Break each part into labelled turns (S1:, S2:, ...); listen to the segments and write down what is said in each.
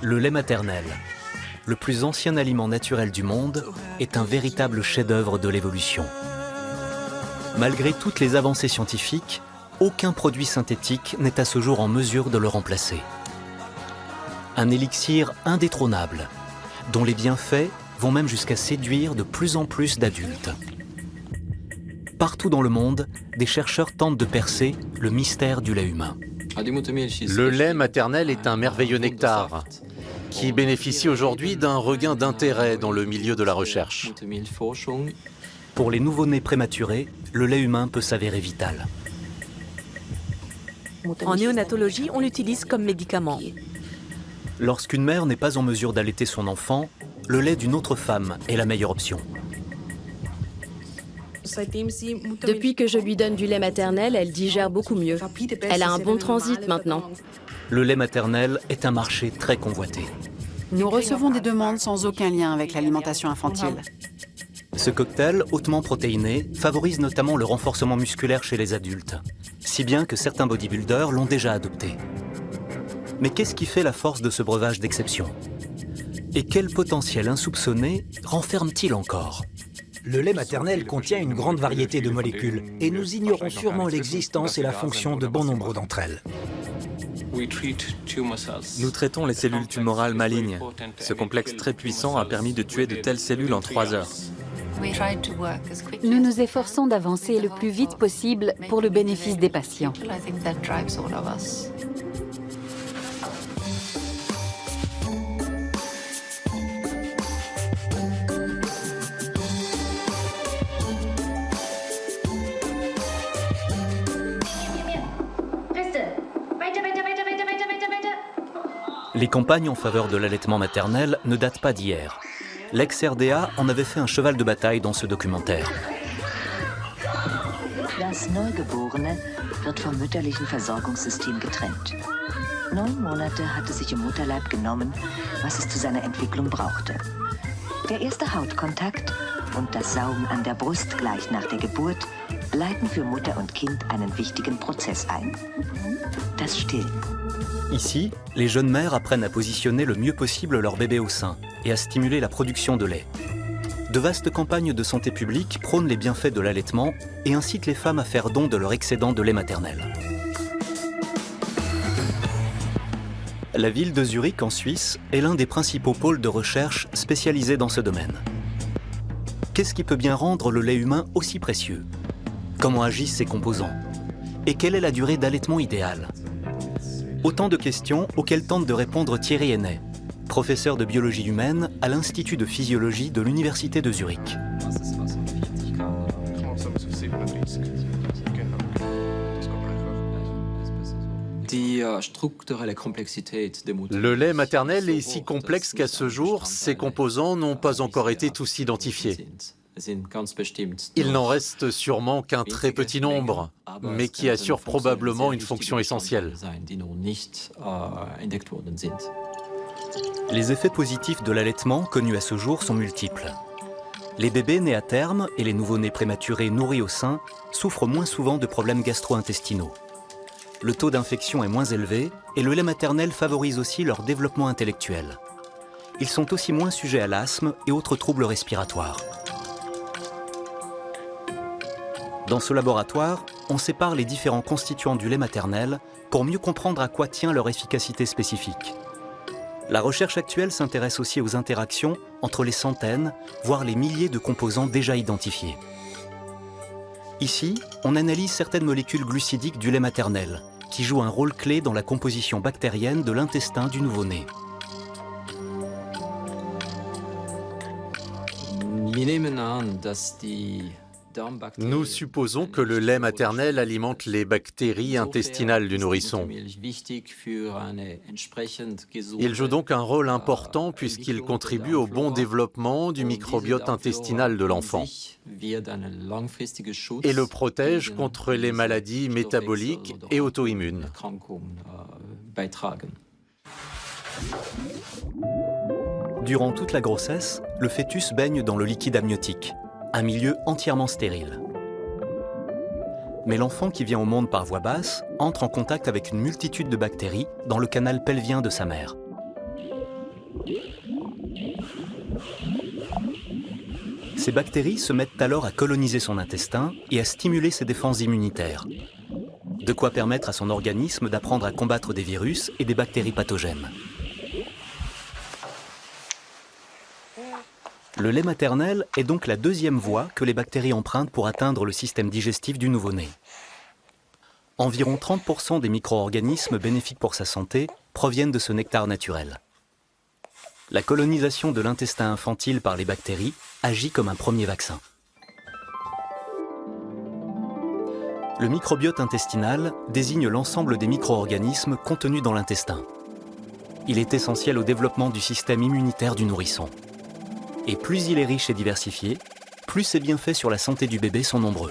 S1: Le lait maternel, le plus ancien aliment naturel du monde, est un véritable chef-d'œuvre de l'évolution. Malgré toutes les avancées scientifiques, aucun produit synthétique n'est à ce jour en mesure de le remplacer. Un élixir indétrônable, dont les bienfaits vont même jusqu'à séduire de plus en plus d'adultes. Partout dans le monde, des chercheurs tentent de percer le mystère du lait humain.
S2: Le lait maternel est un merveilleux nectar qui bénéficie aujourd'hui d'un regain d'intérêt dans le milieu de la recherche.
S1: Pour les nouveau-nés prématurés, le lait humain peut s'avérer vital.
S3: En néonatologie, on l'utilise comme médicament.
S1: Lorsqu'une mère n'est pas en mesure d'allaiter son enfant, le lait d'une autre femme est la meilleure option.
S4: Depuis que je lui donne du lait maternel, elle digère beaucoup mieux. Elle a un bon transit maintenant.
S1: Le lait maternel est un marché très convoité.
S5: Nous recevons des demandes sans aucun lien avec l'alimentation infantile.
S1: Ce cocktail hautement protéiné favorise notamment le renforcement musculaire chez les adultes, si bien que certains bodybuilders l'ont déjà adopté. Mais qu'est-ce qui fait la force de ce breuvage d'exception? Et quel potentiel insoupçonné renferme-t-il encore?
S6: Le lait maternel contient une grande variété de molécules et nous ignorons sûrement l'existence et la fonction de bon nombre d'entre elles.
S7: Nous traitons les cellules tumorales malignes. Ce complexe très puissant a permis de tuer de telles cellules en 3 heures.
S8: Nous nous efforçons d'avancer le plus vite possible pour le bénéfice des patients.
S1: Les campagnes en faveur de l'allaitement maternel ne datent pas d'hier. L'ex-RDA en avait fait un cheval de bataille dans ce documentaire.
S9: Das Neugeborene wird vom mütterlichen Versorgungssystem getrennt. 9 Monate hatte sich im Mutterleib genommen, was es zu seiner Entwicklung brauchte. Der erste Hautkontakt und das Saugen an der Brust gleich nach der Geburt leiten für Mutter und Kind einen wichtigen Prozess ein. Das Stillen.
S1: Ici, les jeunes mères apprennent à positionner le mieux possible leur bébé au sein et à stimuler la production de lait. De vastes campagnes de santé publique prônent les bienfaits de l'allaitement et incitent les femmes à faire don de leur excédent de lait maternel. La ville de Zurich, en Suisse, est l'un des principaux pôles de recherche spécialisés dans ce domaine. Qu'est-ce qui peut bien rendre le lait humain aussi précieux? Comment agissent ses composants? Et quelle est la durée d'allaitement idéale? Autant de questions auxquelles tente de répondre Thierry Hennet, professeur de biologie humaine à l'Institut de physiologie de l'Université de Zurich.
S2: Le lait maternel est si complexe qu'à ce jour, ses composants n'ont pas encore été tous identifiés. Il n'en reste sûrement qu'un très petit nombre, mais qui assurent probablement une fonction essentielle.
S1: Les effets positifs de l'allaitement connus à ce jour sont multiples. Les bébés nés à terme et les nouveau-nés prématurés nourris au sein souffrent moins souvent de problèmes gastro-intestinaux. Le taux d'infection est moins élevé et le lait maternel favorise aussi leur développement intellectuel. Ils sont aussi moins sujets à l'asthme et autres troubles respiratoires. Dans ce laboratoire, on sépare les différents constituants du lait maternel pour mieux comprendre à quoi tient leur efficacité spécifique. La recherche actuelle s'intéresse aussi aux interactions entre les centaines, voire les milliers de composants déjà identifiés. Ici, on analyse certaines molécules glucidiques du lait maternel, qui jouent un rôle clé dans la composition bactérienne de l'intestin du nouveau-né.
S2: Nous supposons que le lait maternel alimente les bactéries intestinales du nourrisson. Il joue donc un rôle important puisqu'il contribue au bon développement du microbiote intestinal de l'enfant et le protège contre les maladies métaboliques et auto-immunes.
S1: Durant toute la grossesse, le fœtus baigne dans le liquide amniotique, un milieu entièrement stérile. Mais l'enfant qui vient au monde par voie basse entre en contact avec une multitude de bactéries dans le canal pelvien de sa mère. Ces bactéries se mettent alors à coloniser son intestin et à stimuler ses défenses immunitaires. De quoi permettre à son organisme d'apprendre à combattre des virus et des bactéries pathogènes. Le lait maternel est donc la deuxième voie que les bactéries empruntent pour atteindre le système digestif du nouveau-né. Environ 30% des micro-organismes bénéfiques pour sa santé proviennent de ce nectar naturel. La colonisation de l'intestin infantile par les bactéries agit comme un premier vaccin. Le microbiote intestinal désigne l'ensemble des micro-organismes contenus dans l'intestin. Il est essentiel au développement du système immunitaire du nourrisson. Et plus il est riche et diversifié, plus ses bienfaits sur la santé du bébé sont nombreux.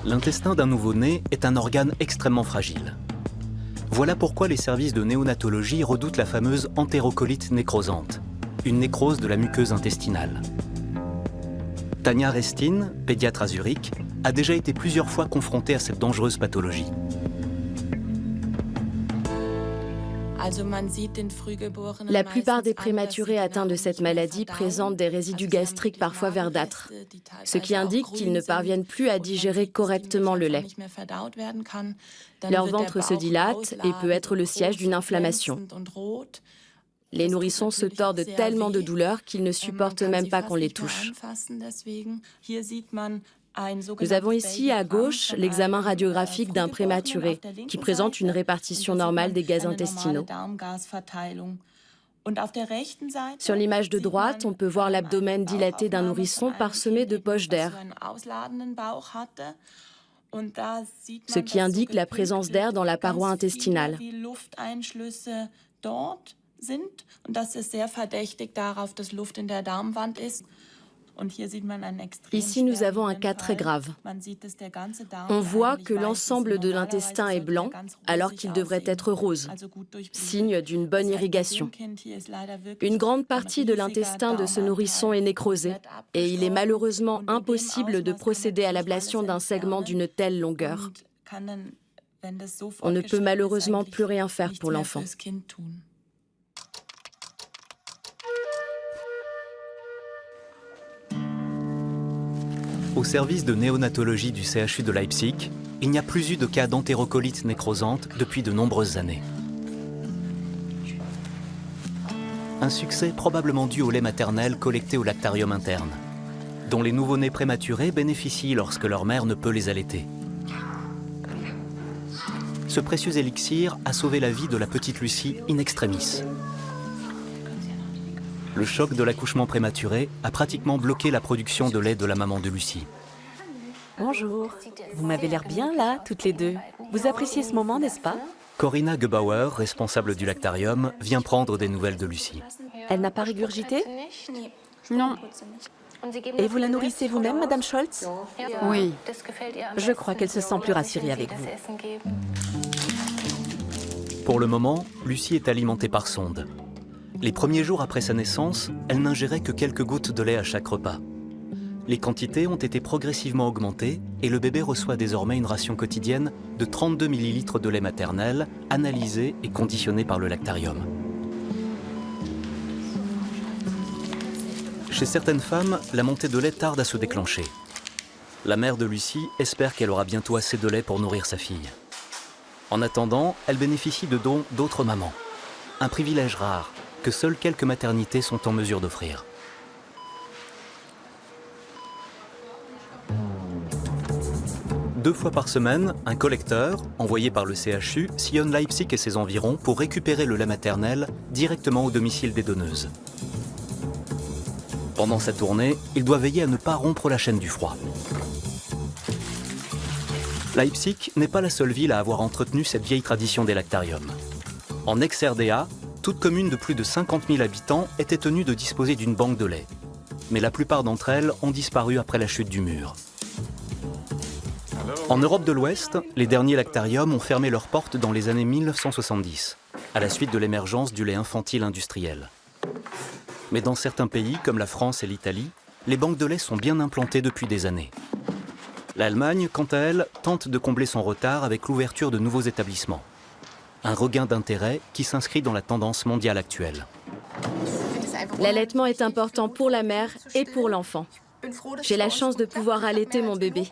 S1: L'intestin d'un nouveau-né est un organe extrêmement fragile. Voilà pourquoi les services de néonatologie redoutent la fameuse entérocolite nécrosante, une nécrose de la muqueuse intestinale. Tania Restin, pédiatre à Zurich, a déjà été plusieurs fois confrontée à cette dangereuse pathologie.
S4: La plupart des prématurés atteints de cette maladie présentent des résidus gastriques parfois verdâtres, ce qui indique qu'ils ne parviennent plus à digérer correctement le lait. Leur ventre se dilate et peut être le siège d'une inflammation. Les nourrissons se tordent tellement de douleur qu'ils ne supportent même pas qu'on les touche. Nous avons ici à gauche l'examen radiographique d'un prématuré qui présente une répartition normale des gaz intestinaux. Sur l'image de droite, on peut voir l'abdomen dilaté d'un nourrisson parsemé de poches d'air, ce qui indique la présence d'air dans la paroi intestinale. Ici, nous avons un cas très grave. On voit que l'ensemble de l'intestin est blanc alors qu'il devrait être rose, signe d'une bonne irrigation. Une grande partie de l'intestin de ce nourrisson est nécrosée et il est malheureusement impossible de procéder à l'ablation d'un segment d'une telle longueur. On ne peut malheureusement plus rien faire pour l'enfant.
S1: Au service de néonatologie du CHU de Leipzig, il n'y a plus eu de cas d'entérocolite nécrosante depuis de nombreuses années. Un succès probablement dû au lait maternel collecté au lactarium interne, dont les nouveau-nés prématurés bénéficient lorsque leur mère ne peut les allaiter. Ce précieux élixir a sauvé la vie de la petite Lucie in extremis. Le choc de l'accouchement prématuré a pratiquement bloqué la production de lait de la maman de Lucie.
S3: Bonjour. Vous m'avez l'air bien là, toutes les deux. Vous appréciez ce moment, n'est-ce pas?
S1: Corinna Gebauer, responsable du lactarium, vient prendre des nouvelles de Lucie.
S3: Elle n'a pas régurgité?
S5: Non.
S3: Et vous la nourrissez vous-même, Madame Scholz?
S5: Oui.
S3: Je crois qu'elle se sent plus rassurée avec vous.
S1: Pour le moment, Lucie est alimentée par sonde. Les premiers jours après sa naissance, elle n'ingérait que quelques gouttes de lait à chaque repas. Les quantités ont été progressivement augmentées et le bébé reçoit désormais une ration quotidienne de 32 ml de lait maternel, analysé et conditionné par le lactarium. Chez certaines femmes, la montée de lait tarde à se déclencher. La mère de Lucie espère qu'elle aura bientôt assez de lait pour nourrir sa fille. En attendant, elle bénéficie de dons d'autres mamans. Un privilège rare que seules quelques maternités sont en mesure d'offrir. Deux fois par semaine, un collecteur, envoyé par le CHU, sillonne Leipzig et ses environs pour récupérer le lait maternel directement au domicile des donneuses. Pendant sa tournée, il doit veiller à ne pas rompre la chaîne du froid. Leipzig n'est pas la seule ville à avoir entretenu cette vieille tradition des lactariums. En ex-RDA, toute commune de plus de 50 000 habitants était tenue de disposer d'une banque de lait. Mais la plupart d'entre elles ont disparu après la chute du mur. En Europe de l'Ouest, les derniers lactariums ont fermé leurs portes dans les années 1970, à la suite de l'émergence du lait infantile industriel. Mais dans certains pays, comme la France et l'Italie, les banques de lait sont bien implantées depuis des années. L'Allemagne, quant à elle, tente de combler son retard avec l'ouverture de nouveaux établissements. Un regain d'intérêt qui s'inscrit dans la tendance mondiale actuelle.
S4: L'allaitement est important pour la mère et pour l'enfant. J'ai la chance de pouvoir allaiter mon bébé.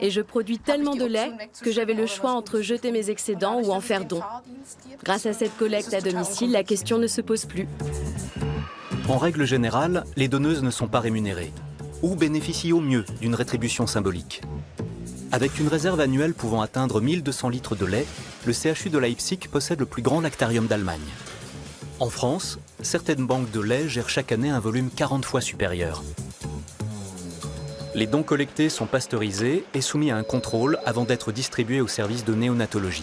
S4: Et je produis tellement de lait que j'avais le choix entre jeter mes excédents ou en faire don. Grâce à cette collecte à domicile, la question ne se pose plus.
S1: En règle générale, les donneuses ne sont pas rémunérées ou bénéficient au mieux d'une rétribution symbolique. Avec une réserve annuelle pouvant atteindre 1200 litres de lait, le CHU de Leipzig possède le plus grand lactarium d'Allemagne. En France, certaines banques de lait gèrent chaque année un volume 40 fois supérieur. Les dons collectés sont pasteurisés et soumis à un contrôle avant d'être distribués au service de néonatologie.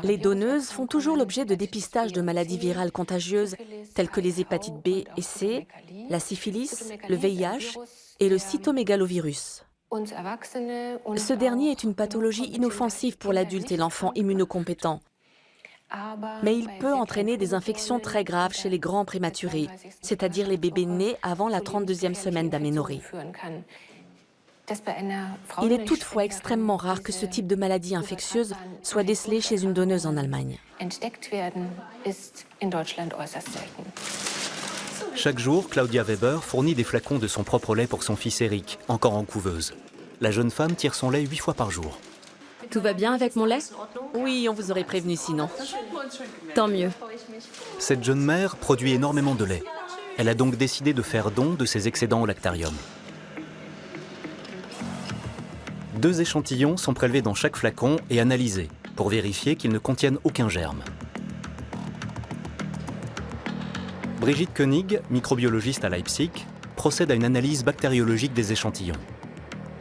S3: Les donneuses font toujours l'objet de dépistage de maladies virales contagieuses telles que les hépatites B et C, la syphilis, le VIH et le cytomégalovirus. Ce dernier est une pathologie inoffensive pour l'adulte et l'enfant immunocompétent. Mais il peut entraîner des infections très graves chez les grands prématurés, c'est-à-dire les bébés nés avant la 32e semaine d'aménorrhée. Il est toutefois extrêmement rare que ce type de maladie infectieuse soit décelé chez une donneuse en Allemagne.
S1: Chaque jour, Claudia Weber fournit des flacons de son propre lait pour son fils Eric, encore en couveuse. La jeune femme tire son lait 8 fois par jour.
S4: Tout va bien avec mon lait?
S3: Oui, on vous aurait prévenu sinon.
S4: Tant mieux.
S1: Cette jeune mère produit énormément de lait. Elle a donc décidé de faire don de ses excédents au lactarium. 2 échantillons sont prélevés dans chaque flacon et analysés pour vérifier qu'ils ne contiennent aucun germe. Brigitte Koenig, microbiologiste à Leipzig, procède à une analyse bactériologique des échantillons.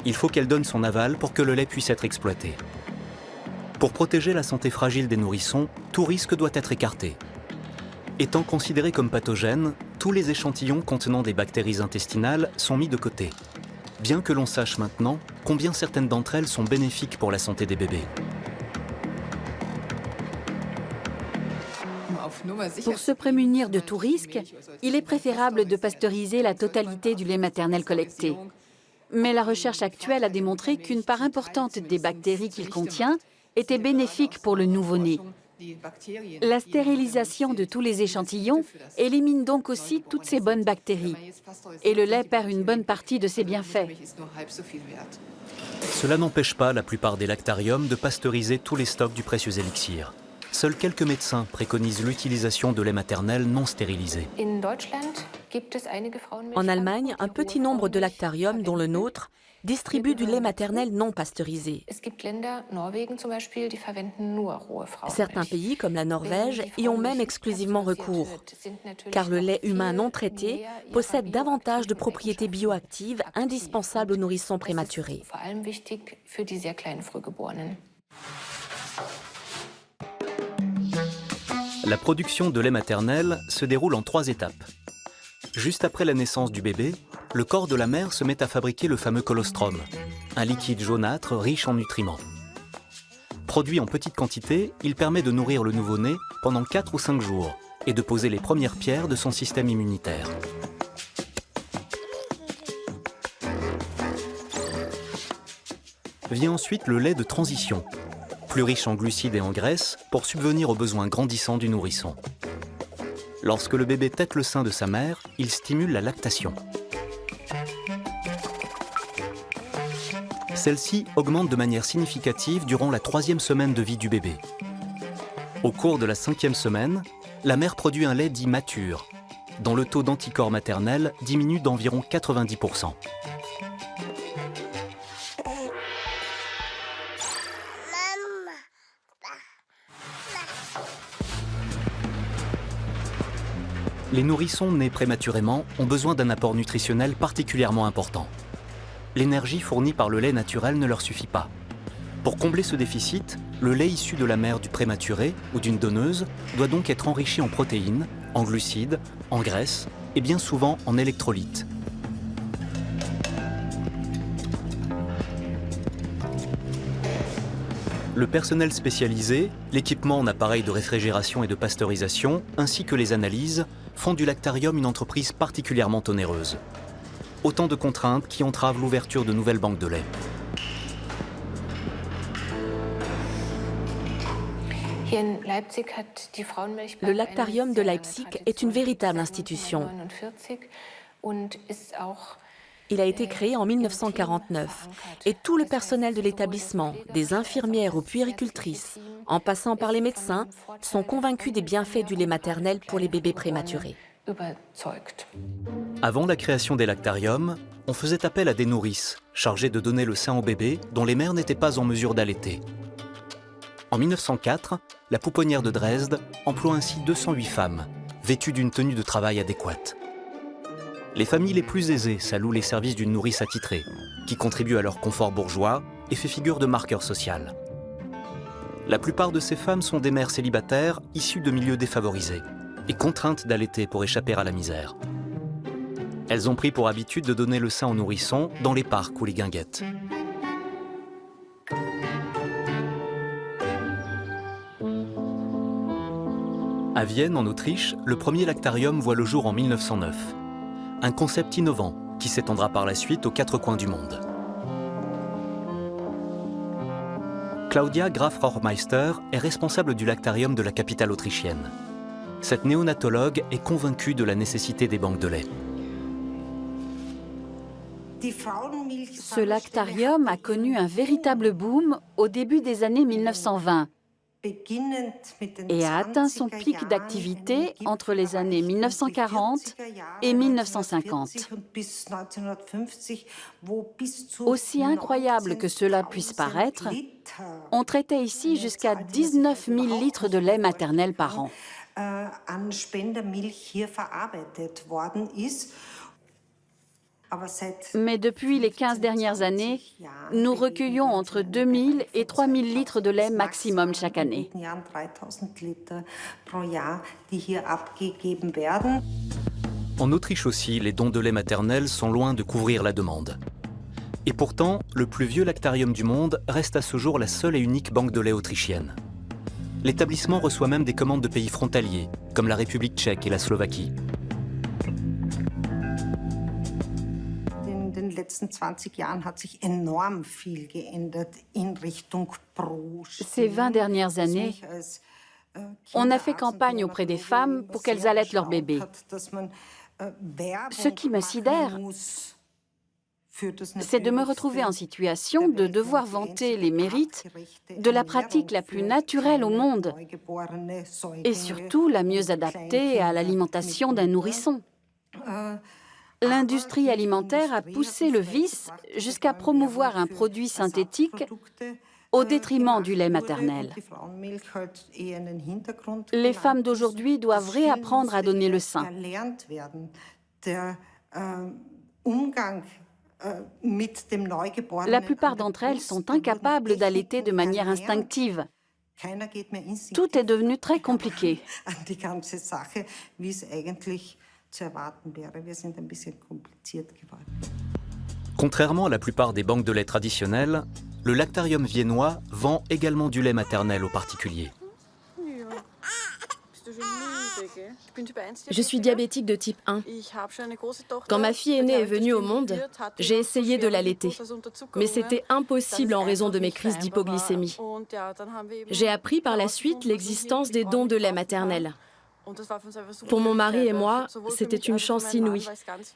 S1: Il faut qu'elle donne son aval pour que le lait puisse être exploité. Pour protéger la santé fragile des nourrissons, tout risque doit être écarté. Étant considérés comme pathogènes, tous les échantillons contenant des bactéries intestinales sont mis de côté. Bien que l'on sache maintenant combien certaines d'entre elles sont bénéfiques pour la santé des bébés.
S8: Pour se prémunir de tout risque, il est préférable de pasteuriser la totalité du lait maternel collecté. Mais la recherche actuelle a démontré qu'une part importante des bactéries qu'il contient était bénéfique pour le nouveau-né. La stérilisation de tous les échantillons élimine donc aussi toutes ces bonnes bactéries. Et le lait perd une bonne partie de ses bienfaits.
S1: Cela n'empêche pas la plupart des lactariums de pasteuriser tous les stocks du précieux élixir. Seuls quelques médecins préconisent l'utilisation de lait maternel non stérilisé.
S3: En Allemagne, un petit nombre de lactariums, dont le nôtre, distribuent du lait maternel non pasteurisé. Certains pays, comme la Norvège, y ont même exclusivement recours, car le lait humain non traité possède davantage de propriétés bioactives indispensables aux nourrissons prématurés.
S1: La production de lait maternel se déroule en 3 étapes. Juste après la naissance du bébé, le corps de la mère se met à fabriquer le fameux colostrum, un liquide jaunâtre riche en nutriments. Produit en petite quantité, il permet de nourrir le nouveau-né pendant 4 ou 5 jours et de poser les premières pierres de son système immunitaire. Vient ensuite le lait de transition, plus riche en glucides et en graisses pour subvenir aux besoins grandissants du nourrisson. Lorsque le bébé tète le sein de sa mère, il stimule la lactation. Celle-ci augmente de manière significative durant la 3e semaine de vie du bébé. Au cours de la 5e semaine, la mère produit un lait dit mature, dont le taux d'anticorps maternels diminue d'environ 90%. Les nourrissons nés prématurément ont besoin d'un apport nutritionnel particulièrement important. L'énergie fournie par le lait naturel ne leur suffit pas. Pour combler ce déficit, le lait issu de la mère du prématuré ou d'une donneuse doit donc être enrichi en protéines, en glucides, en graisses et bien souvent en électrolytes. Le personnel spécialisé, l'équipement en appareils de réfrigération et de pasteurisation, ainsi que les analyses, font du lactarium une entreprise particulièrement onéreuse. Autant de contraintes qui entravent l'ouverture de nouvelles banques de lait.
S3: Le lactarium de Leipzig est une véritable institution. Il a été créé en 1949 et tout le personnel de l'établissement, des infirmières aux puéricultrices, en passant par les médecins, sont convaincus des bienfaits du lait maternel pour les bébés prématurés.
S1: Avant la création des lactariums, on faisait appel à des nourrices chargées de donner le sein aux bébés dont les mères n'étaient pas en mesure d'allaiter. En 1904, la pouponnière de Dresde emploie ainsi 208 femmes, vêtues d'une tenue de travail adéquate. Les familles les plus aisées s'allouent les services d'une nourrice attitrée, qui contribue à leur confort bourgeois et fait figure de marqueur social. La plupart de ces femmes sont des mères célibataires issues de milieux défavorisés et contraintes d'allaiter pour échapper à la misère. Elles ont pris pour habitude de donner le sein aux nourrissons dans les parcs ou les guinguettes. À Vienne, en Autriche, le premier lactarium voit le jour en 1909. Un concept innovant qui s'étendra par la suite aux 4 coins du monde. Claudia Graf-Rohrmeister est responsable du lactarium de la capitale autrichienne. Cette néonatologue est convaincue de la nécessité des banques de lait.
S8: Ce lactarium a connu un véritable boom au début des années 1920 et a atteint son pic d'activité entre les années 1940 et 1950. Aussi incroyable que cela puisse paraître, on traitait ici jusqu'à 19 000 litres de lait maternel par an. Mais depuis les 15 dernières années, nous recueillons entre 2 000 et 3 000 litres de lait maximum chaque année.
S1: En Autriche aussi, les dons de lait maternel sont loin de couvrir la demande. Et pourtant, le plus vieux lactarium du monde reste à ce jour la seule et unique banque de lait autrichienne. L'établissement reçoit même des commandes de pays frontaliers, comme la République tchèque et la Slovaquie.
S8: Ces 20 dernières années, on a fait campagne auprès des femmes pour qu'elles allaitent leurs bébés. Ce qui me sidère, c'est de me retrouver en situation de devoir vanter les mérites de la pratique la plus naturelle au monde et surtout la mieux adaptée à l'alimentation d'un nourrisson. L'industrie alimentaire a poussé le vice jusqu'à promouvoir un produit synthétique au détriment du lait maternel. Les femmes d'aujourd'hui doivent réapprendre à donner le sein. La plupart d'entre elles sont incapables d'allaiter de manière instinctive. Tout est devenu très compliqué.
S1: Contrairement à la plupart des banques de lait traditionnelles, le lactarium viennois vend également du lait maternel aux particuliers.
S4: Je suis diabétique de type 1. Quand ma fille aînée est venue au monde, j'ai essayé de l'allaiter. Mais c'était impossible en raison de mes crises d'hypoglycémie. J'ai appris par la suite l'existence des dons de lait maternel. Pour mon mari et moi, c'était une chance inouïe,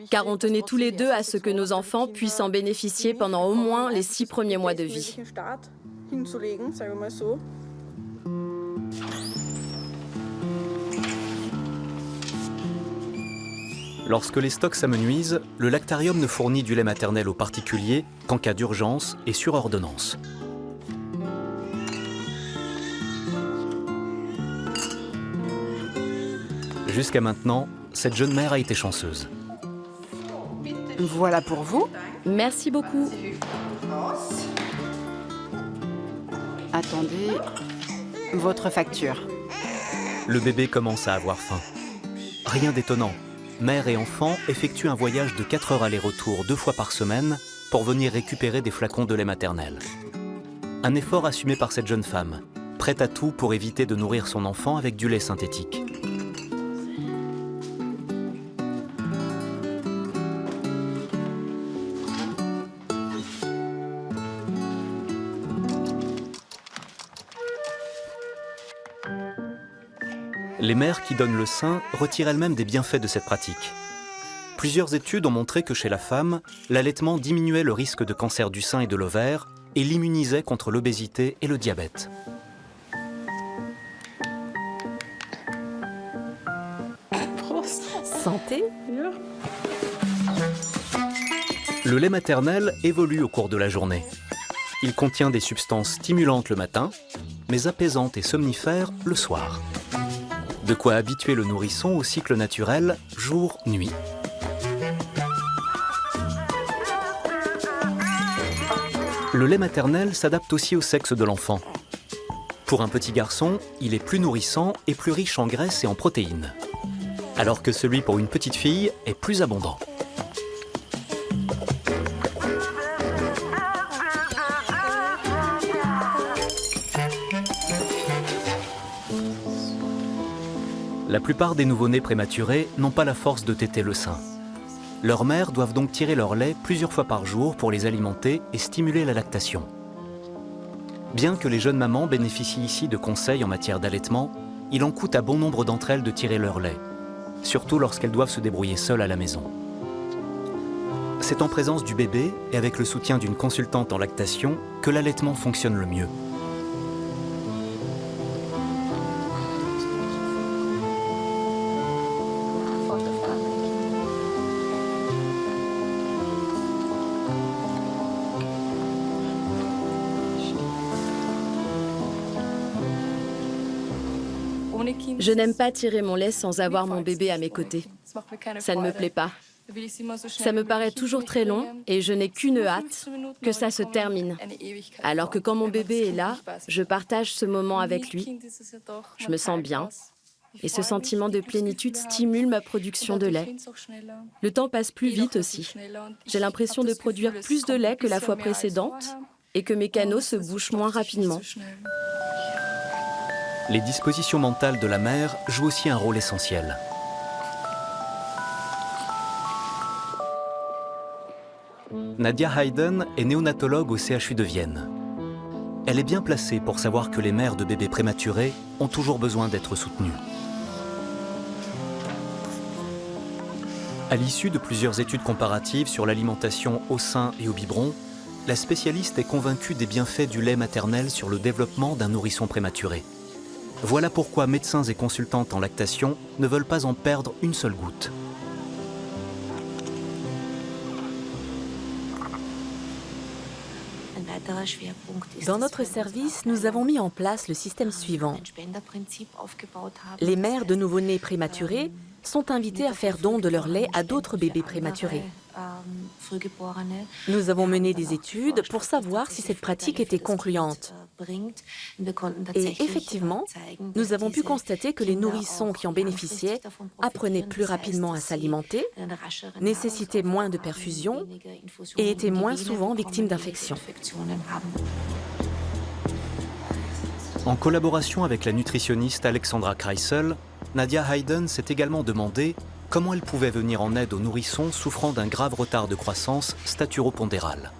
S4: car on tenait tous les deux à ce que nos enfants puissent en bénéficier pendant au moins les 6 premiers mois de vie.
S1: Lorsque les stocks s'amenuisent, le lactarium ne fournit du lait maternel aux particuliers qu'en cas d'urgence et sur ordonnance. Jusqu'à maintenant, cette jeune mère a été chanceuse.
S5: Voilà pour vous.
S4: Merci beaucoup.
S5: Attendez, votre facture.
S1: Le bébé commence à avoir faim. Rien d'étonnant. Mère et enfant effectuent un voyage de 4 heures aller-retour 2 fois par semaine pour venir récupérer des flacons de lait maternel. Un effort assumé par cette jeune femme, prête à tout pour éviter de nourrir son enfant avec du lait synthétique. Les mères qui donnent le sein retirent elles-mêmes des bienfaits de cette pratique. Plusieurs études ont montré que chez la femme, l'allaitement diminuait le risque de cancer du sein et de l'ovaire et l'immunisait contre l'obésité et le diabète.
S3: Santé.
S1: Le lait maternel évolue au cours de la journée. Il contient des substances stimulantes le matin, mais apaisantes et somnifères le soir. De quoi habituer le nourrisson au cycle naturel jour-nuit. Le lait maternel s'adapte aussi au sexe de l'enfant. Pour un petit garçon, il est plus nourrissant et plus riche en graisse et en protéines, alors que celui pour une petite fille est plus abondant. La plupart des nouveau-nés prématurés n'ont pas la force de téter le sein. Leurs mères doivent donc tirer leur lait plusieurs fois par jour pour les alimenter et stimuler la lactation. Bien que les jeunes mamans bénéficient ici de conseils en matière d'allaitement, il en coûte à bon nombre d'entre elles de tirer leur lait, surtout lorsqu'elles doivent se débrouiller seules à la maison. C'est en présence du bébé et avec le soutien d'une consultante en lactation que l'allaitement fonctionne le mieux.
S4: Je n'aime pas tirer mon lait sans avoir mon bébé à mes côtés. Ça ne me plaît pas. Ça me paraît toujours très long et je n'ai qu'une hâte, que ça se termine. Alors que quand mon bébé est là, je partage ce moment avec lui. Je me sens bien et ce sentiment de plénitude stimule ma production de lait. Le temps passe plus vite aussi. J'ai l'impression de produire plus de lait que la fois précédente et que mes canaux se bouchent moins rapidement.
S1: Les dispositions mentales de la mère jouent aussi un rôle essentiel. Nadia Hayden est néonatologue au CHU de Vienne. Elle est bien placée pour savoir que les mères de bébés prématurés ont toujours besoin d'être soutenues. À l'issue de plusieurs études comparatives sur l'alimentation au sein et au biberon, la spécialiste est convaincue des bienfaits du lait maternel sur le développement d'un nourrisson prématuré. Voilà pourquoi médecins et consultantes en lactation ne veulent pas en perdre une seule goutte.
S3: Dans notre service, nous avons mis en place le système suivant. Les mères de nouveau-nés prématurés sont invitées à faire don de leur lait à d'autres bébés prématurés. Nous avons mené des études pour savoir si cette pratique était concluante. Et effectivement, nous avons pu constater que les nourrissons qui en bénéficiaient apprenaient plus rapidement à s'alimenter, nécessitaient moins de perfusion et étaient moins souvent victimes d'infections.
S1: En collaboration avec la nutritionniste Alexandra Kreisel, Nadia Hayden s'est également demandé comment elle pouvait venir en aide aux nourrissons souffrant d'un grave retard de croissance staturopondéral.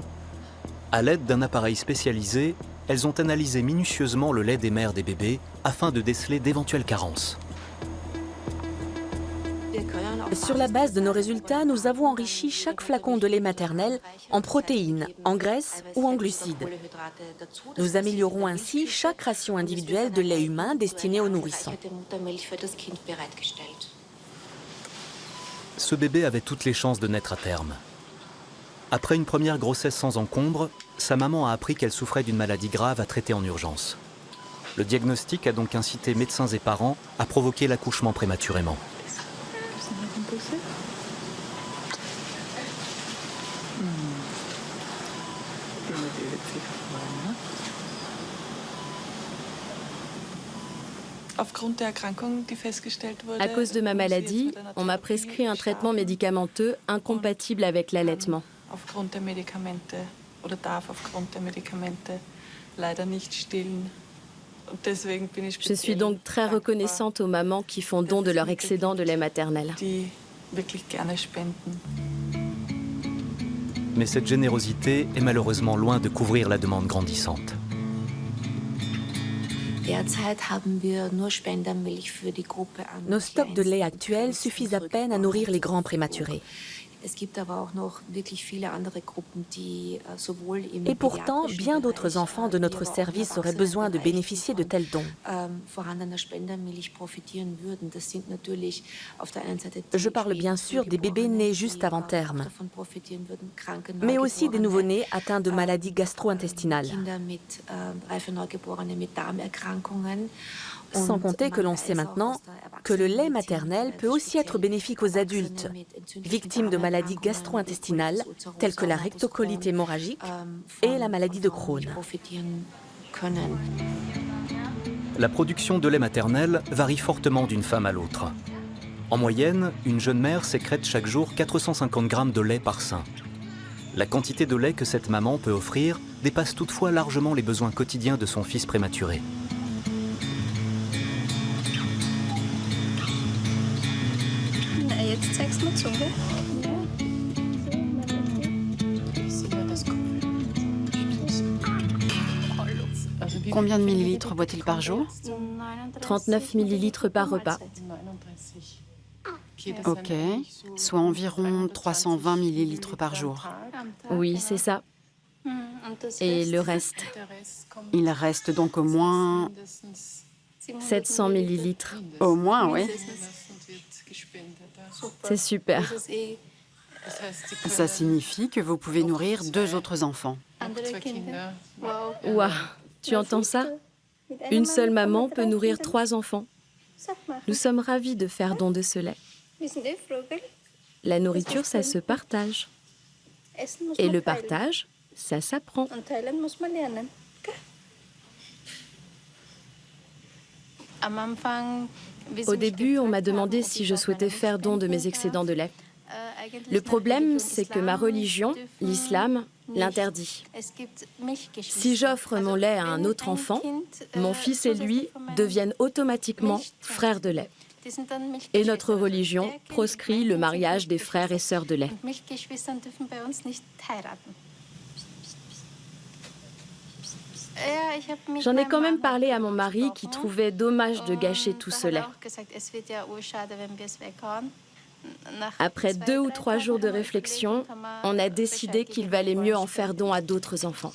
S1: À l'aide d'un appareil spécialisé, elles ont analysé minutieusement le lait des mères des bébés afin de déceler d'éventuelles carences.
S3: Sur la base de nos résultats, nous avons enrichi chaque flacon de lait maternel en protéines, en graisses ou en glucides. Nous améliorons ainsi chaque ration individuelle de lait humain destiné aux nourrissons.
S1: Ce bébé avait toutes les chances de naître à terme. Après une première grossesse sans encombre, sa maman a appris qu'elle souffrait d'une maladie grave à traiter en urgence. Le diagnostic a donc incité médecins et parents à provoquer l'accouchement prématurément.
S4: À cause de ma maladie, on m'a prescrit un traitement médicamenteux incompatible avec l'allaitement. Je suis donc très reconnaissante aux mamans qui font don de leur excédent de lait maternel.
S1: Mais cette générosité est malheureusement loin de couvrir la demande grandissante.
S3: Nos stocks de lait actuels suffisent à peine à nourrir les grands prématurés. Et pourtant, bien d'autres enfants de notre service auraient besoin de bénéficier de tels dons. Je parle bien sûr des bébés nés juste avant terme, mais aussi des nouveau-nés atteints de maladies gastro-intestinales. Sans compter que l'on sait maintenant que le lait maternel peut aussi être bénéfique aux adultes, victimes de maladies gastro-intestinales telles que la rectocolite hémorragique et la maladie de Crohn.
S1: La production de lait maternel varie fortement d'une femme à l'autre. En moyenne, une jeune mère sécrète chaque jour 450 grammes de lait par sein. La quantité de lait que cette maman peut offrir dépasse toutefois largement les besoins quotidiens de son fils prématuré.
S5: Combien de millilitres boit-il par jour?
S4: 39 millilitres par repas.
S5: Ok, soit environ 320 millilitres par jour.
S4: Oui, c'est ça. Et le reste?
S5: Il reste donc au moins...
S4: 700 millilitres.
S5: Au moins, oui.
S4: C'est super.
S5: Ça signifie que vous pouvez nourrir 2 autres enfants.
S4: Ouah, tu entends ça? Une seule maman peut nourrir 3 enfants. Nous sommes ravis de faire don de ce lait. La nourriture, ça se partage. Et le partage, ça s'apprend. Au début, on m'a demandé si je souhaitais faire don de mes excédents de lait. Le problème, c'est que ma religion, l'islam, l'interdit. Si j'offre mon lait à un autre enfant, mon fils et lui deviennent automatiquement frères de lait. Et notre religion proscrit le mariage des frères et sœurs de lait. J'en ai quand même parlé à mon mari qui trouvait dommage de gâcher tout ce lait. Après 2 ou 3 jours de réflexion, on a décidé qu'il valait mieux en faire don à d'autres enfants.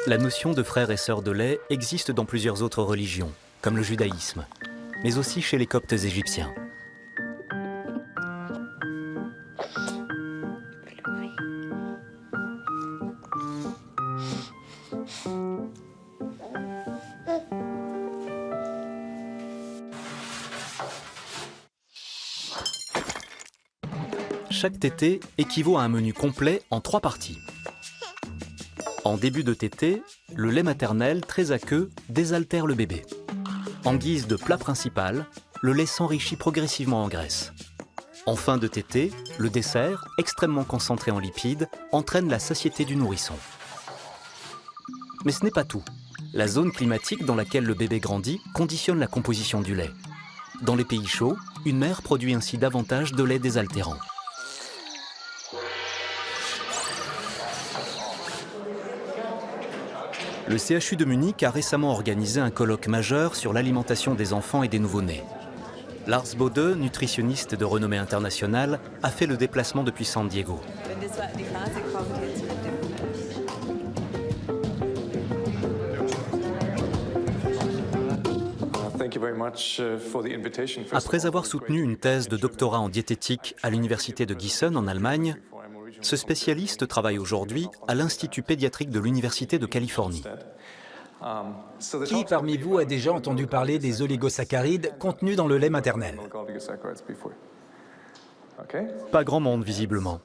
S1: La notion de frères et sœurs de lait existe dans plusieurs autres religions, comme le judaïsme, mais aussi chez les Coptes égyptiens. Chaque tétée équivaut à un menu complet en 3 parties. En début de tétée, le lait maternel très aqueux désaltère le bébé. En guise de plat principal, le lait s'enrichit progressivement en graisse. En fin de tétée, le dessert, extrêmement concentré en lipides, entraîne la satiété du nourrisson. Mais ce n'est pas tout. La zone climatique dans laquelle le bébé grandit conditionne la composition du lait. Dans les pays chauds, une mère produit ainsi davantage de lait désaltérant. Le CHU de Munich a récemment organisé un colloque majeur sur l'alimentation des enfants et des nouveau-nés. Lars Bode, nutritionniste de renommée internationale, a fait le déplacement depuis San Diego. Après avoir soutenu une thèse de doctorat en diététique à l'université de Gießen en Allemagne, ce spécialiste travaille aujourd'hui à l'Institut pédiatrique de l'Université de Californie.
S6: Qui parmi vous a déjà entendu parler des oligosaccharides contenus dans le lait maternel?
S1: Pas grand monde, visiblement.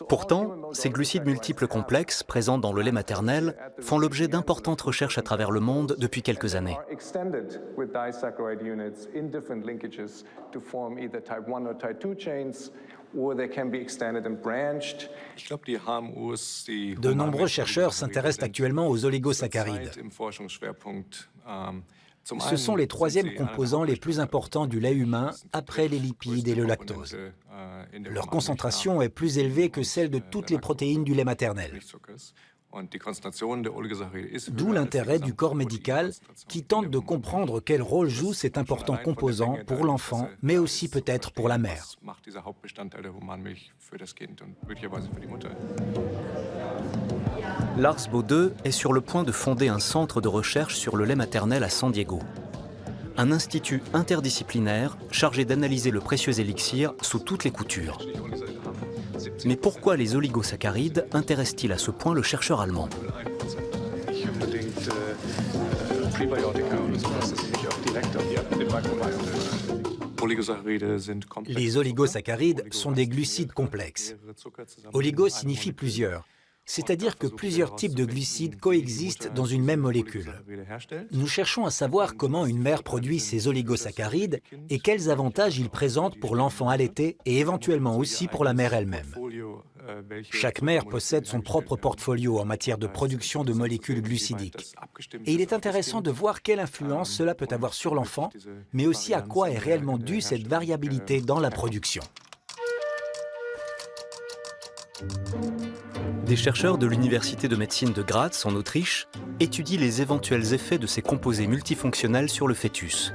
S1: Pourtant, ces glucides multiples complexes présents dans le lait maternel font l'objet d'importantes recherches à travers le monde depuis quelques années.
S6: De nombreux chercheurs s'intéressent actuellement aux oligosaccharides. Ce sont les troisièmes composants les plus importants du lait humain après les lipides et le lactose. Leur concentration est plus élevée que celle de toutes les protéines du lait maternel. D'où l'intérêt du corps médical qui tente de comprendre quel rôle joue cet important composant pour l'enfant, mais aussi peut-être pour la mère.
S1: Lars Bode est sur le point de fonder un centre de recherche sur le lait maternel à San Diego. Un institut interdisciplinaire chargé d'analyser le précieux élixir sous toutes les coutures. Mais pourquoi les oligosaccharides intéressent-ils à ce point le chercheur allemand?
S6: Les oligosaccharides sont des glucides complexes. Oligo signifie plusieurs, c'est-à-dire que plusieurs types de glucides coexistent dans une même molécule. Nous cherchons à savoir comment une mère produit ces oligosaccharides et quels avantages ils présentent pour l'enfant allaité et éventuellement aussi pour la mère elle-même. Chaque mère possède son propre portfolio en matière de production de molécules glucidiques. Et il est intéressant de voir quelle influence cela peut avoir sur l'enfant, mais aussi à quoi est réellement due cette variabilité dans la production.
S1: Des chercheurs de l'Université de médecine de Graz, en Autriche, étudient les éventuels effets de ces composés multifonctionnels sur le fœtus.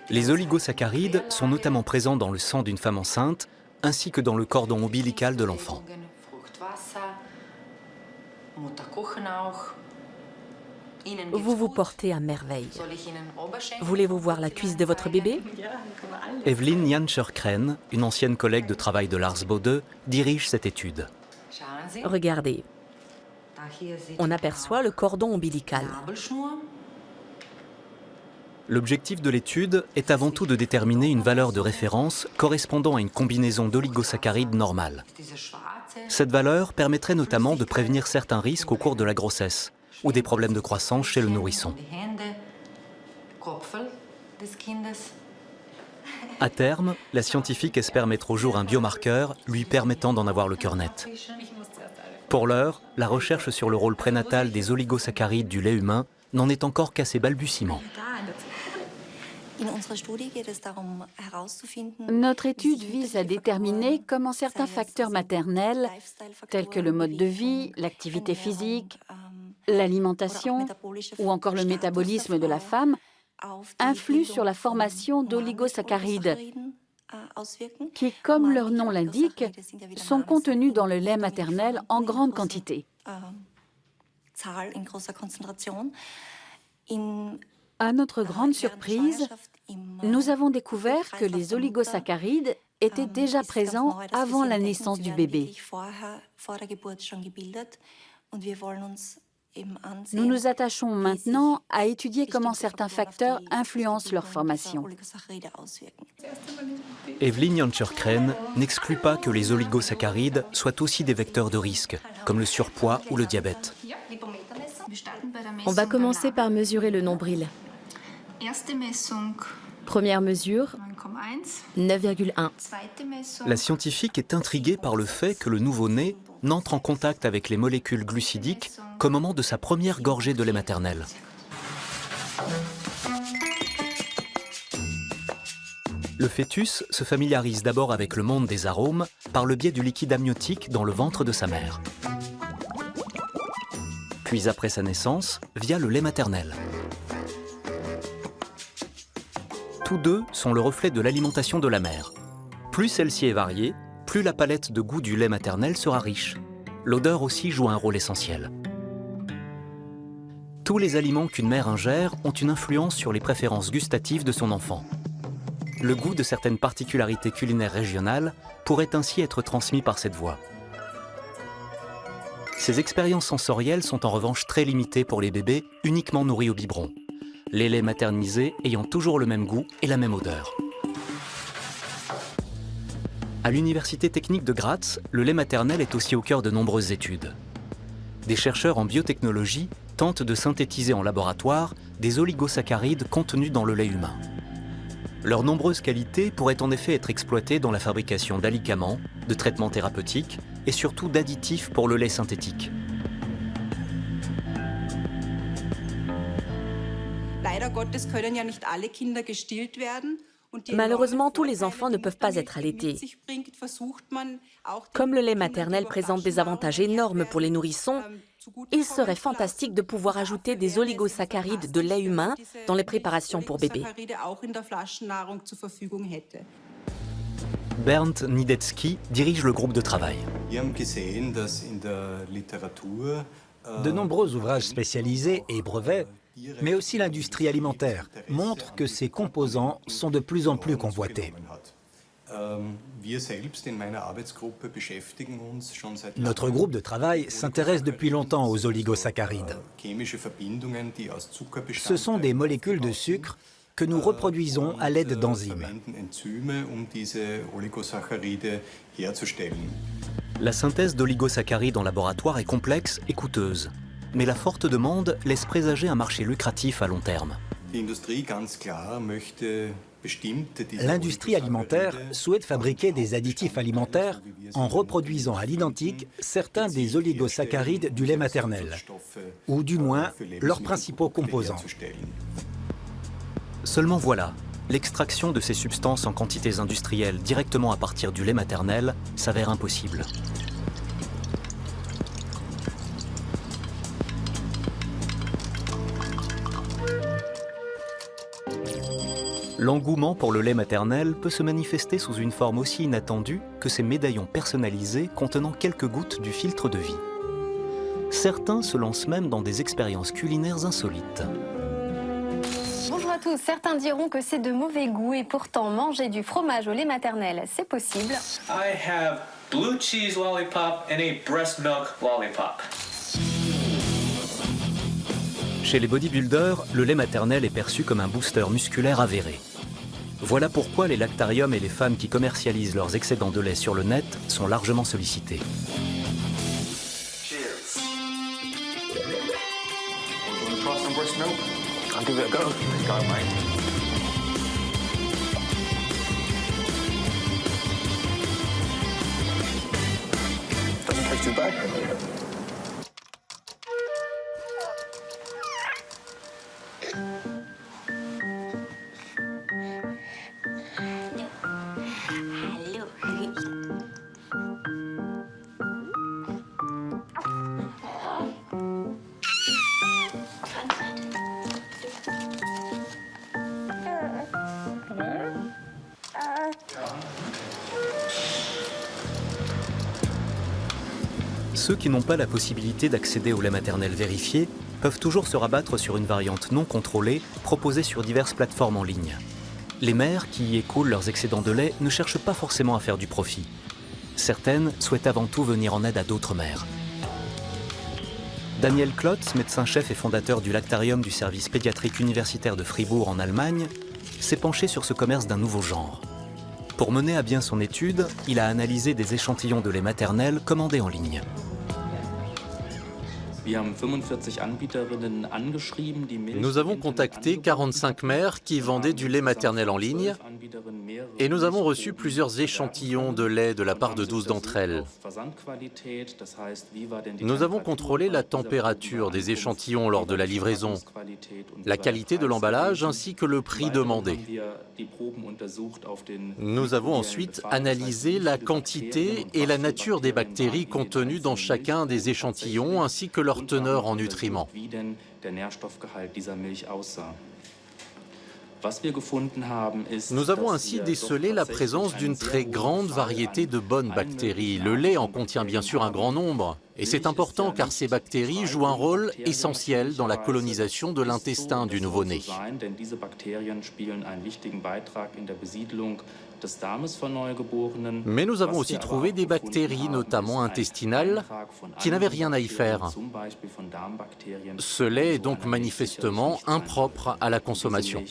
S1: Les oligosaccharides sont notamment présents dans le sang d'une femme enceinte, ainsi que dans le cordon ombilical de l'enfant.
S3: Vous vous portez à merveille. Voulez-vous voir la cuisse de votre bébé?
S1: Evelyn Jancher-Kren, une ancienne collègue de travail de Lars Bode, dirige cette étude.
S3: Regardez. On aperçoit le cordon ombilical.
S1: L'objectif de l'étude est avant tout de déterminer une valeur de référence correspondant à une combinaison d'oligosaccharides normale. Cette valeur permettrait notamment de prévenir certains risques au cours de la grossesse ou des problèmes de croissance chez le nourrisson. À terme, la scientifique espère mettre au jour un biomarqueur lui permettant d'en avoir le cœur net. Pour l'heure, la recherche sur le rôle prénatal des oligosaccharides du lait humain n'en est encore qu'à ses balbutiements.
S8: Notre étude vise à déterminer comment certains facteurs maternels, tels que le mode de vie, l'activité physique, l'alimentation ou encore le métabolisme de la femme, influent sur la formation d'oligosaccharides qui, comme leur nom l'indique, sont contenus dans le lait maternel en grande quantité. À notre grande surprise, nous avons découvert que les oligosaccharides étaient déjà présents avant la naissance du bébé. Nous nous attachons maintenant à étudier comment certains facteurs influencent leur formation.
S1: Evelyn Jancher-Kren n'exclut pas que les oligosaccharides soient aussi des vecteurs de risque, comme le surpoids ou le diabète.
S4: On va commencer par mesurer le nombril. Première mesure, 9,1.
S1: La scientifique est intriguée par le fait que le nouveau-né n'entre en contact avec les molécules glucidiques qu'au moment de sa première gorgée de lait maternel. Le fœtus se familiarise d'abord avec le monde des arômes par le biais du liquide amniotique dans le ventre de sa mère. Puis après sa naissance, via le lait maternel. Tous deux sont le reflet de l'alimentation de la mère. Plus celle-ci est variée, plus la palette de goût du lait maternel sera riche. L'odeur aussi joue un rôle essentiel. Tous les aliments qu'une mère ingère ont une influence sur les préférences gustatives de son enfant. Le goût de certaines particularités culinaires régionales pourrait ainsi être transmis par cette voie. Ces expériences sensorielles sont en revanche très limitées pour les bébés uniquement nourris au biberon, les laits maternisés ayant toujours le même goût et la même odeur. À l'Université technique de Graz, le lait maternel est aussi au cœur de nombreuses études. Des chercheurs en biotechnologie tentent de synthétiser en laboratoire des oligosaccharides contenus dans le lait humain. Leurs nombreuses qualités pourraient en effet être exploitées dans la fabrication d'alicaments, de traitements thérapeutiques et surtout d'additifs pour le lait synthétique.
S3: Malheureusement, tous les enfants ne peuvent pas être allaités. Comme le lait maternel présente des avantages énormes pour les nourrissons, il serait fantastique de pouvoir ajouter des oligosaccharides de lait humain dans les préparations pour bébés.
S1: Bernd Niedetzky dirige le groupe de travail.
S6: De nombreux ouvrages spécialisés et brevets, mais aussi l'industrie alimentaire, montrent que ces composants sont de plus en plus convoités. Notre groupe de travail s'intéresse depuis longtemps aux oligosaccharides. Ce sont des molécules de sucre que nous reproduisons à l'aide d'enzymes.
S1: La synthèse d'oligosaccharides en laboratoire est complexe et coûteuse, mais la forte demande laisse présager un marché lucratif à long terme.
S6: L'industrie alimentaire souhaite fabriquer des additifs alimentaires en reproduisant à l'identique certains des oligosaccharides du lait maternel, ou du moins leurs principaux composants.
S1: Seulement voilà, l'extraction de ces substances en quantités industrielles directement à partir du lait maternel s'avère impossible. L'engouement pour le lait maternel peut se manifester sous une forme aussi inattendue que ces médaillons personnalisés contenant quelques gouttes du filtre de vie. Certains se lancent même dans des expériences culinaires insolites.
S10: Bonjour à tous, certains diront que c'est de mauvais goût et pourtant manger du fromage au lait maternel, c'est possible.
S11: I have blue cheese lollipop and a breast milk lollipop.
S1: Chez les bodybuilders, le lait maternel est perçu comme un booster musculaire avéré. Voilà pourquoi les lactariums et les femmes qui commercialisent leurs excédents de lait sur le net sont largement sollicités. Ceux qui n'ont pas la possibilité d'accéder au lait maternel vérifié peuvent toujours se rabattre sur une variante non contrôlée proposée sur diverses plateformes en ligne. Les mères qui y écoulent leurs excédents de lait ne cherchent pas forcément à faire du profit. Certaines souhaitent avant tout venir en aide à d'autres mères. Daniel Klotz, médecin-chef et fondateur du Lactarium du service pédiatrique universitaire de Fribourg en Allemagne, s'est penché sur ce commerce d'un nouveau genre. Pour mener à bien son étude, il a analysé des échantillons de lait maternel commandés en ligne.
S2: Nous avons contacté 45 mères qui vendaient du lait maternel en ligne et nous avons reçu plusieurs échantillons de lait de la part de 12 d'entre elles. Nous avons contrôlé la température des échantillons lors de la livraison, la qualité de l'emballage ainsi que le prix demandé. Nous avons ensuite analysé la quantité et la nature des bactéries contenues dans chacun des échantillons ainsi que leur teneur en nutriments. Nous avons ainsi décelé la présence d'une très grande variété de bonnes bactéries. Le lait en contient bien sûr un grand nombre, et c'est important car ces bactéries jouent un rôle essentiel dans la colonisation de l'intestin du nouveau-né. Mais nous avons aussi trouvé des bactéries, notamment intestinales, qui n'avaient rien à y faire. Ce lait est donc manifestement impropre à la consommation.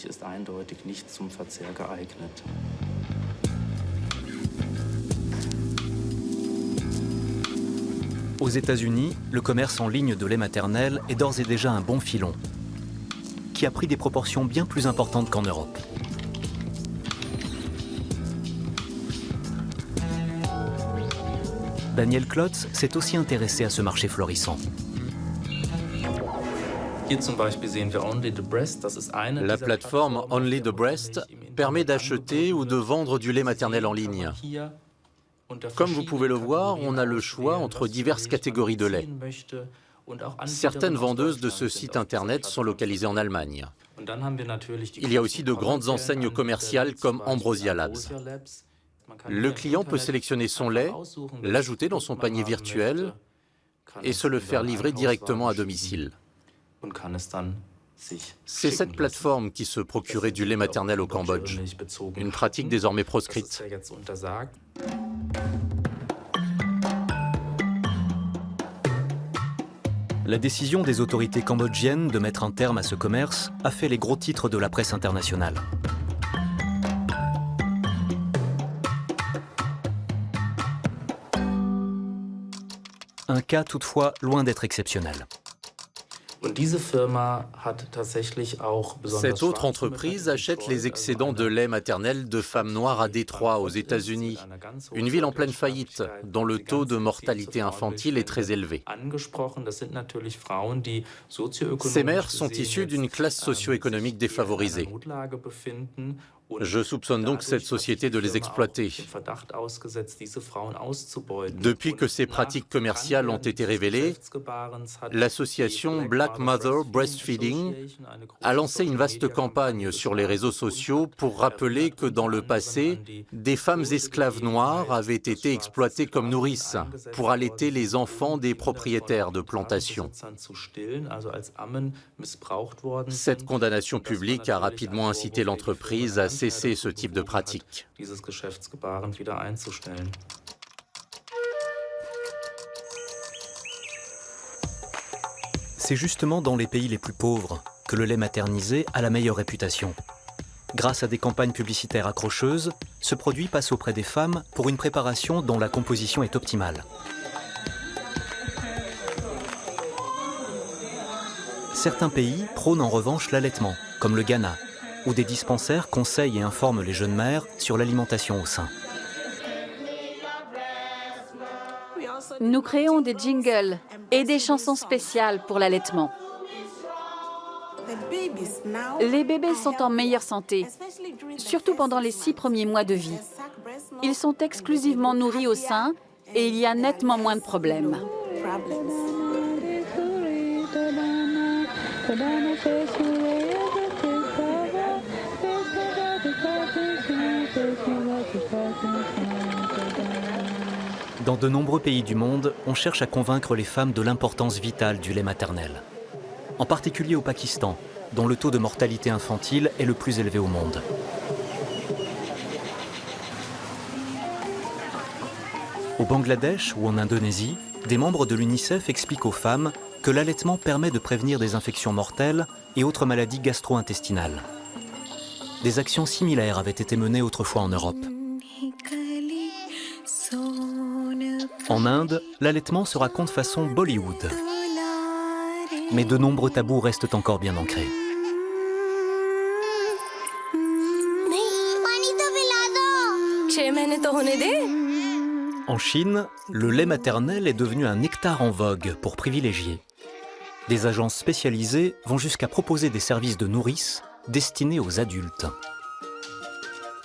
S1: Aux États-Unis, le commerce en ligne de lait maternel est d'ores et déjà un bon filon, qui a pris des proportions bien plus importantes qu'en Europe. Daniel Klotz s'est aussi intéressé à ce marché florissant.
S2: La plateforme Only the Breast permet d'acheter ou de vendre du lait maternel en ligne. Comme vous pouvez le voir, on a le choix entre diverses catégories de lait. Certaines vendeuses de ce site internet sont localisées en Allemagne. Il y a aussi de grandes enseignes commerciales comme Ambrosia Labs. Le client peut sélectionner son lait, l'ajouter dans son panier virtuel et se le faire livrer directement à domicile. C'est cette plateforme qui se procurait du lait maternel au Cambodge, une pratique désormais proscrite.
S1: La décision des autorités cambodgiennes de mettre un terme à ce commerce a fait les gros titres de la presse internationale. Un cas toutefois loin d'être exceptionnel.
S2: Cette autre entreprise achète les excédents de lait maternel de femmes noires à Détroit, aux États-Unis, une ville en pleine faillite, dont le taux de mortalité infantile est très élevé. Ces mères sont issues d'une classe socio-économique défavorisée. Je soupçonne donc cette société de les exploiter. Depuis que ces pratiques commerciales ont été révélées, l'association Black Mother Breastfeeding a lancé une vaste campagne sur les réseaux sociaux pour rappeler que dans le passé, des femmes esclaves noires avaient été exploitées comme nourrices pour allaiter les enfants des propriétaires de plantations. Cette condamnation publique a rapidement incité l'entreprise à cesser ce type de pratique.
S1: C'est justement dans les pays les plus pauvres que le lait maternisé a la meilleure réputation. Grâce à des campagnes publicitaires accrocheuses, ce produit passe auprès des femmes pour une préparation dont la composition est optimale. Certains pays prônent en revanche l'allaitement, comme le Ghana, où des dispensaires conseillent et informent les jeunes mères sur l'alimentation au sein.
S8: Nous créons des jingles et des chansons spéciales pour l'allaitement. Les bébés sont en meilleure santé, surtout pendant les 6 premiers mois de vie. Ils sont exclusivement nourris au sein et il y a nettement moins de problèmes.
S1: Dans de nombreux pays du monde, on cherche à convaincre les femmes de l'importance vitale du lait maternel. En particulier au Pakistan, dont le taux de mortalité infantile est le plus élevé au monde. Au Bangladesh ou en Indonésie, des membres de l'UNICEF expliquent aux femmes que l'allaitement permet de prévenir des infections mortelles et autres maladies gastro-intestinales. Des actions similaires avaient été menées autrefois en Europe. En Inde, l'allaitement se raconte façon Bollywood. Mais de nombreux tabous restent encore bien ancrés. En Chine, le lait maternel est devenu un nectar en vogue pour privilégier. Des agences spécialisées vont jusqu'à proposer des services de nourrice destinés aux adultes.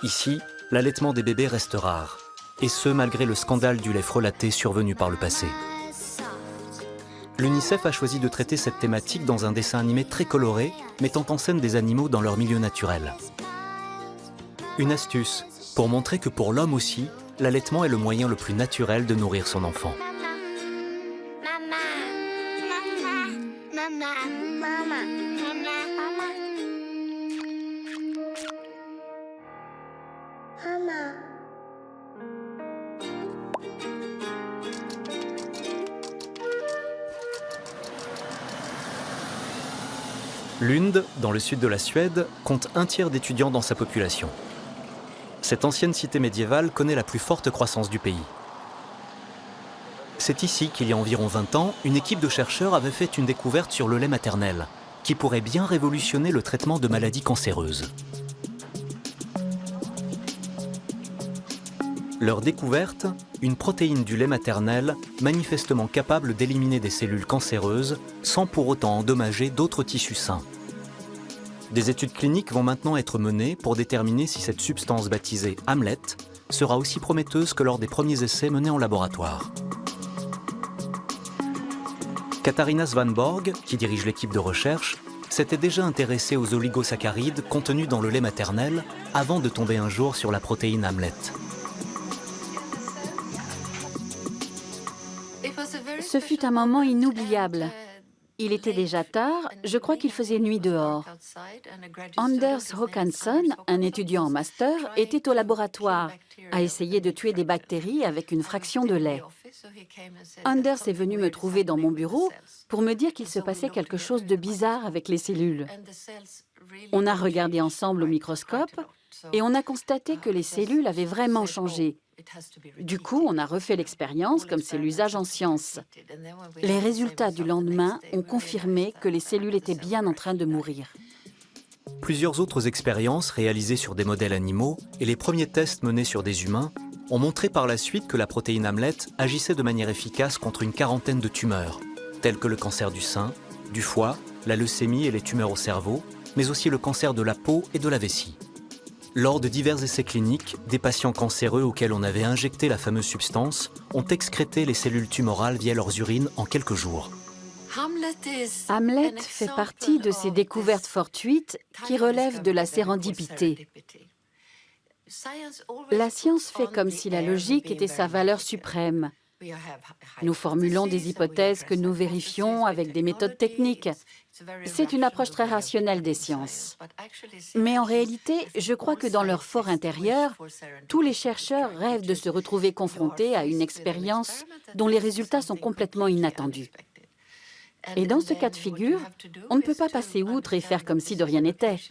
S1: Ici, l'allaitement des bébés reste rare, et ce malgré le scandale du lait frelaté survenu par le passé. L'UNICEF a choisi de traiter cette thématique dans un dessin animé très coloré, mettant en scène des animaux dans leur milieu naturel. Une astuce pour montrer que pour l'homme aussi, l'allaitement est le moyen le plus naturel de nourrir son enfant. Lund, dans le sud de la Suède, compte 1/3 d'étudiants dans sa population. Cette ancienne cité médiévale connaît la plus forte croissance du pays. C'est ici qu'il y a environ 20 ans, une équipe de chercheurs avait fait une découverte sur le lait maternel, qui pourrait bien révolutionner le traitement de maladies cancéreuses. Leur découverte, une protéine du lait maternel manifestement capable d'éliminer des cellules cancéreuses sans pour autant endommager d'autres tissus sains. Des études cliniques vont maintenant être menées pour déterminer si cette substance baptisée Hamlet sera aussi prometteuse que lors des premiers essais menés en laboratoire. Katharina Svanborg, qui dirige l'équipe de recherche, s'était déjà intéressée aux oligosaccharides contenus dans le lait maternel avant de tomber un jour sur la protéine Hamlet.
S8: Ce fut un moment inoubliable. Il était déjà tard, je crois qu'il faisait nuit dehors. Anders Håkansson, un étudiant en master, était au laboratoire, à essayer de tuer des bactéries avec une fraction de lait. Anders est venu me trouver dans mon bureau pour me dire qu'il se passait quelque chose de bizarre avec les cellules. On a regardé ensemble au microscope et on a constaté que les cellules avaient vraiment changé. Du coup, on a refait l'expérience comme c'est l'usage en science. Les résultats du lendemain ont confirmé que les cellules étaient bien en train de mourir.
S1: Plusieurs autres expériences réalisées sur des modèles animaux et les premiers tests menés sur des humains ont montré par la suite que la protéine Hamlet agissait de manière efficace contre une quarantaine de tumeurs, telles que le cancer du sein, du foie, la leucémie et les tumeurs au cerveau, mais aussi le cancer de la peau et de la vessie. Lors de divers essais cliniques, des patients cancéreux auxquels on avait injecté la fameuse substance ont excrété les cellules tumorales via leurs urines en quelques jours.
S8: Hamlet fait partie de ces découvertes fortuites qui relèvent de la sérendipité. La science fait comme si la logique était sa valeur suprême. Nous formulons des hypothèses que nous vérifions avec des méthodes techniques. C'est une approche très rationnelle des sciences. Mais en réalité, je crois que dans leur fort intérieur, tous les chercheurs rêvent de se retrouver confrontés à une expérience dont les résultats sont complètement inattendus. Et dans ce cas de figure, on ne peut pas passer outre et faire comme si de rien n'était.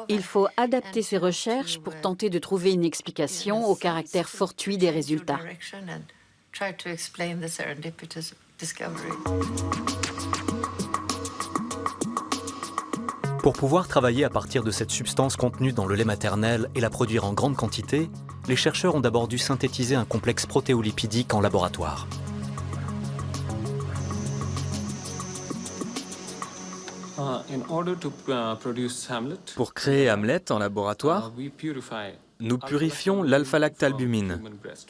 S8: Il faut adapter ses recherches pour tenter de trouver une explication au caractère fortuit des résultats.
S1: Pour pouvoir travailler à partir de cette substance contenue dans le lait maternel et la produire en grande quantité, les chercheurs ont d'abord dû synthétiser un complexe protéolipidique en laboratoire.
S7: Pour créer Hamlet en laboratoire, nous purifions l'alpha-lactalbumine,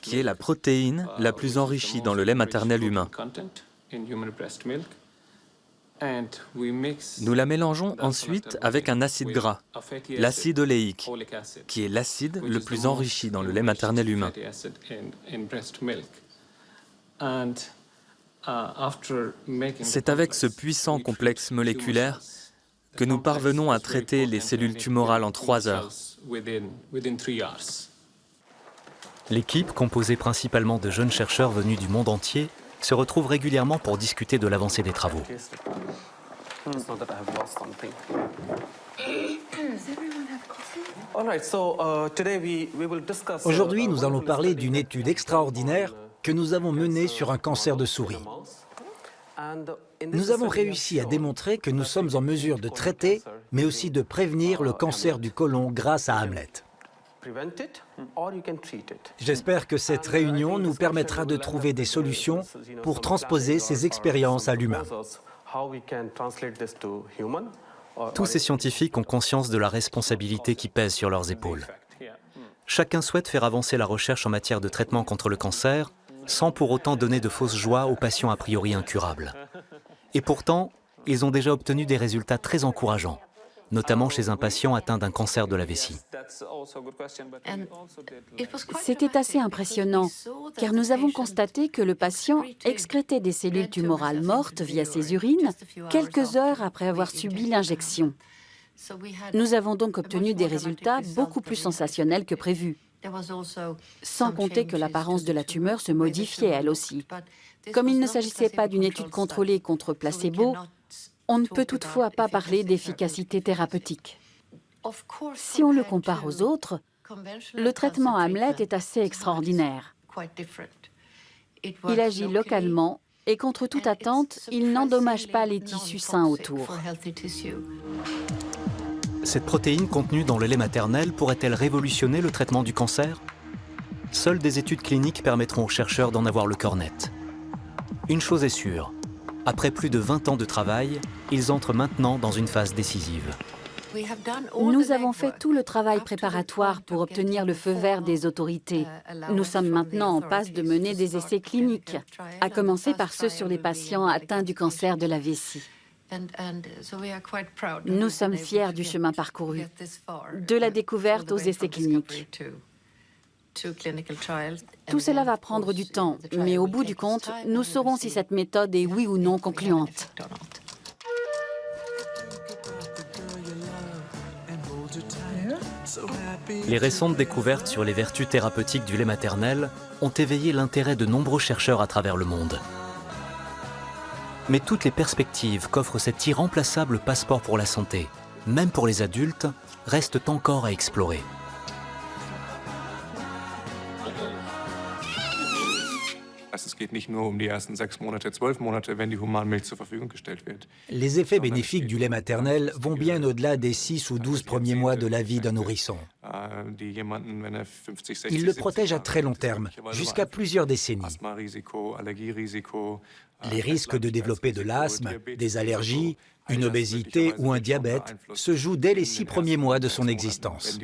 S7: qui est la protéine la plus enrichie dans le lait maternel humain. Nous la mélangeons ensuite avec un acide gras, l'acide oléique, qui est l'acide le plus enrichi dans le lait maternel humain. C'est avec ce puissant complexe moléculaire que nous parvenons à traiter les cellules tumorales en 3 heures.
S1: L'équipe, composée principalement de jeunes chercheurs venus du monde entier, se retrouve régulièrement pour discuter de l'avancée des travaux.
S6: Aujourd'hui, nous allons parler d'une étude extraordinaire que nous avons menée sur un cancer de souris. Nous avons réussi à démontrer que nous sommes en mesure de traiter, mais aussi de prévenir le cancer du côlon grâce à Hamlet. J'espère que cette réunion nous permettra de trouver des solutions pour transposer ces expériences à l'humain.
S1: Tous ces scientifiques ont conscience de la responsabilité qui pèse sur leurs épaules. Chacun souhaite faire avancer la recherche en matière de traitement contre le cancer, sans pour autant donner de fausses joies aux patients a priori incurables. Et pourtant, ils ont déjà obtenu des résultats très encourageants, notamment chez un patient atteint d'un cancer de la vessie.
S8: C'était assez impressionnant, car nous avons constaté que le patient excrétait des cellules tumorales mortes via ses urines quelques heures après avoir subi l'injection. Nous avons donc obtenu des résultats beaucoup plus sensationnels que prévu. Sans compter que l'apparence de la tumeur se modifiait elle aussi. Comme il ne s'agissait pas d'une étude contrôlée contre placebo, on ne peut toutefois pas parler d'efficacité thérapeutique. Si on le compare aux autres, le traitement Hamlet est assez extraordinaire. Il agit localement et contre toute attente, il n'endommage pas les tissus sains autour.
S1: Cette protéine contenue dans le lait maternel pourrait-elle révolutionner le traitement du cancer ? Seules des études cliniques permettront aux chercheurs d'en avoir le corps net. Une chose est sûre, après plus de 20 ans de travail, ils entrent maintenant dans une phase décisive.
S8: Nous avons fait tout le travail préparatoire pour obtenir le feu vert des autorités. Nous sommes maintenant en passe de mener des essais cliniques, à commencer par ceux sur les patients atteints du cancer de la vessie. Nous sommes fiers du chemin parcouru, de la découverte aux essais cliniques. Tout cela va prendre du temps, mais au bout du compte, nous saurons si cette méthode est oui ou non concluante.
S1: Les récentes découvertes sur les vertus thérapeutiques du lait maternel ont éveillé l'intérêt de nombreux chercheurs à travers le monde. Mais toutes les perspectives qu'offre cet irremplaçable passeport pour la santé, même pour les adultes, restent encore à explorer.
S6: Les effets bénéfiques du lait maternel vont bien au-delà des 6 ou 12 premiers mois de la vie d'un nourrisson. Il le protège à très long terme, jusqu'à plusieurs décennies. Les risques de développer de l'asthme, des allergies, une obésité ou un diabète se jouent dès les 6 premiers mois de son existence.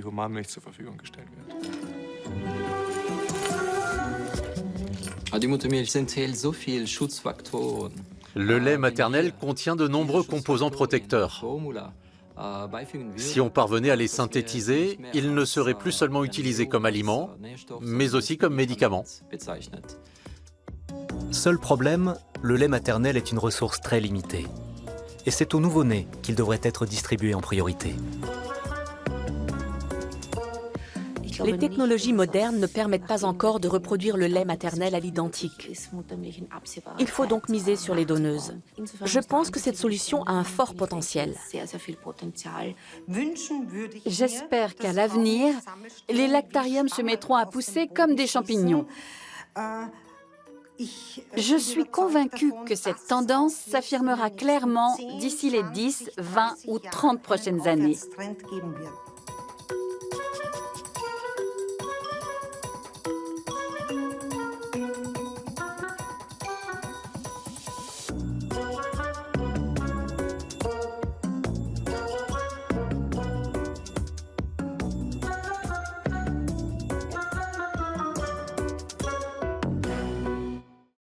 S2: Le lait maternel contient de nombreux composants protecteurs. Si on parvenait à les synthétiser, ils ne seraient plus seulement utilisés comme aliments, mais aussi comme médicaments.
S1: Seul problème, le lait maternel est une ressource très limitée. Et c'est aux nouveau-nés qu'il devrait être distribué en priorité.
S3: Les technologies modernes ne permettent pas encore de reproduire le lait maternel à l'identique. Il faut donc miser sur les donneuses. Je pense que cette solution a un fort potentiel.
S8: J'espère qu'à l'avenir, les lactariums se mettront à pousser comme des champignons. Je suis convaincue que cette tendance s'affirmera clairement d'ici les 10, 20 ou 30 prochaines années.